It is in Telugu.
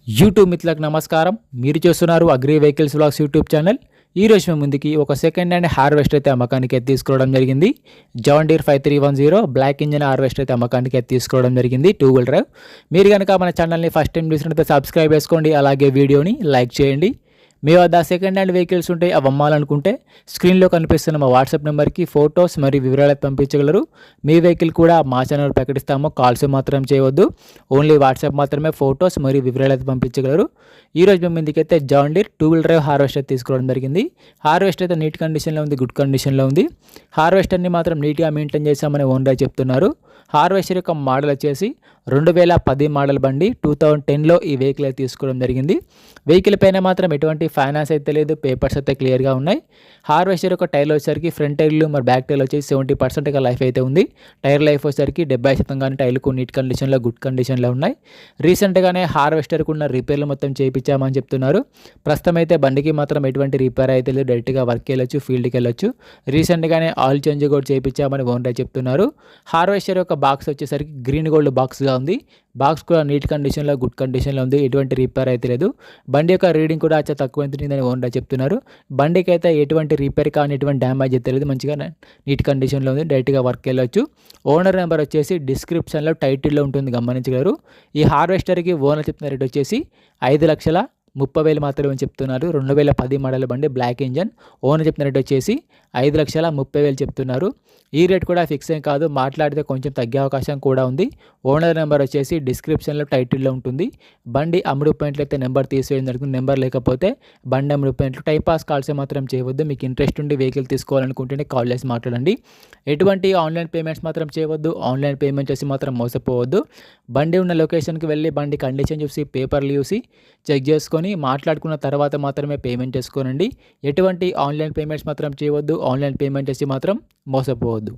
యూట్యూబ్ మిత్రులకు నమస్కారం. మీరు చూస్తున్నారు agri vehicles vlogs YouTube channel. ఈ రోజు మేము ముందుకి ఒక సెకండ్ హ్యాండ్ హార్వెస్టర్ అయితే అమ్మకానికి తీసుకోవడం జరిగింది. John Deere 5310 block engine harvester అయితే అమ్మకానికి తీసుకోవడం జరిగింది, 2 వీల్ డ్రైవ్. మీరు కనుక మన ఛానల్ని ఫస్ట్ టైం చూసినట్లయితే సబ్స్క్రైబ్ చేసుకోండి, అలాగే వీడియోని లైక్ చేయండి. మీ వద్ద సెకండ్ హ్యాండ్ వెహికల్స్ ఉంటే అవి అమ్మాలనుకుంటే స్క్రీన్లో కనిపిస్తున్న మా వాట్సాప్ నెంబర్కి ఫొటోస్ మరియు వివరాలు పంపించగలరు. మీ వెహికల్ కూడా మా ఛానల్ ప్రకటిస్తాము, కాల్స్ మాత్రం చేయవద్దు, ఓన్లీ వాట్సాప్ మాత్రమే ఫొటోస్ మరియు వివరాలు అయితే పంపించగలరు. ఈరోజు మేము ముందుకైతే John Deere 2 wheel drive harvester తీసుకోవడం జరిగింది. హార్వెస్టర్ అయితే నీట్ కండిషన్లో ఉంది, గుడ్ కండిషన్లో ఉంది. హార్వెస్టర్ని మాత్రం నీట్గా మెయింటైన్ చేశామని ఓనర్ చెప్తున్నారు. హార్వెస్టర్ యొక్క మోడల్ వచ్చేసి 2010 మోడల్ బండి, 2010లో ఈ వెహికల్ అయితే తీసుకోవడం జరిగింది. వెహికల్ పైన మాత్రం ఎటువంటి ఫైనాన్స్ అయితే లేదు, పేపర్స్ అయితే క్లియర్గా ఉన్నాయి. హార్వెస్టర్ యొక్క టైర్లు వచ్చేసరికి ఫ్రంట్ టైర్లు మరి బ్యాక్ టైర్లు వచ్చేసి 70% లైఫ్ అయితే ఉంది. టైర్ లైఫ్ వచ్చేసరికి 70% కానీ టైర్లకు నీట్ కండిషన్లో, గుడ్ కండిషన్లో ఉన్నాయి. రీసెంట్గానే హార్వెస్టర్కు ఉన్న రిపేర్లు మొత్తం చేయించామని చెప్తున్నారు. ప్రస్తుతం అయితే బండికి మాత్రం ఎటువంటి రిపేర్ అయితే లేదు, డైరెక్ట్గా వర్క్ వెళ్ళొచ్చు, ఫీల్డ్కి వెళ్ళొచ్చు. రీసెంట్గానే ఆయిల్ చేంజ్ కూడా చేయించామని ఓనర్ చెప్తున్నారు. హార్వెస్టర్ యొక్క బాక్స్ వచ్చేసరికి గ్రీన్ గోల్డ్ బాక్స్గా ఉంది. బాక్స్ కూడా నీట్ కండిషన్లో, గుడ్ కండిషన్లో ఉంది, ఎటువంటి రిపేర్ అయితే లేదు. బండి యొక్క రీడింగ్ కూడా చాలా తక్కువ ఉంటుందని ఓనర్ చెప్తున్నారు. బండికి అయితే ఎటువంటి రిపేర్ కానీ ఎటువంటి డ్యామేజ్ అయితే లేదు, మంచిగా నీట్ కండిషన్లో ఉంది, డైరెక్ట్గా వర్క్ వెళ్ళొచ్చు. ఓనర్ నెంబర్ వచ్చేసి డిస్క్రిప్షన్లో టైటిల్లో ఉంటుంది, గమనించగలరు. ఈ హార్వెస్టర్కి ఓనర్ చెప్తున్న రేట్ వచ్చేసి 5,30,000 మాత్రమే చెప్తున్నారు. 2010 మోడల్ బండి, బ్లాక్ ఇంజన్. ఓనర్ చెప్పిన రేట్ వచ్చేసి 5,30,000 చెప్తున్నారు. ఈ రేట్ కూడా ఫిక్స్ ఏం కాదు, మాట్లాడితే కొంచెం తగ్గే అవకాశం కూడా ఉంది. ఓనర్ నెంబర్ వచ్చేసి డిస్క్రిప్షన్లో టైటిల్లో ఉంటుంది. బండి అమ్ముడుపోయినట్లయితే నెంబర్ తీసేయడం జరుగుతుంది, నెంబర్ లేకపోతే బండి అమ్ముడుపోయినట్లు. టైంపాస్ కాల్స్ మాత్రం చేయవద్దు. మీకు ఇంట్రెస్ట్ ఉండి వెహికల్ తీసుకోవాలనుకుంటేనే కాల్ చేసి మాట్లాడండి. ఎటువంటి ఆన్లైన్ పేమెంట్స్ మాత్రం చేయవద్దు, ఆన్లైన్ పేమెంట్ చేసి మాత్రం మోసపోవద్దు. బండి ఉన్న లొకేషన్కి వెళ్ళి బండి కండిషన్ చూసి, పేపర్లు చూసి చెక్ చేసుకొని మాట్లాడుకున్న తర్వాత మాత్రమే పేమెంట్ చేసుకోనండి. ఎటువంటి ఆన్లైన్ పేమెంట్స్ మాత్రం చేయవద్దు, ఆన్లైన్ పేమెంట్ చేసి మాత్రం మోసపోవద్దు.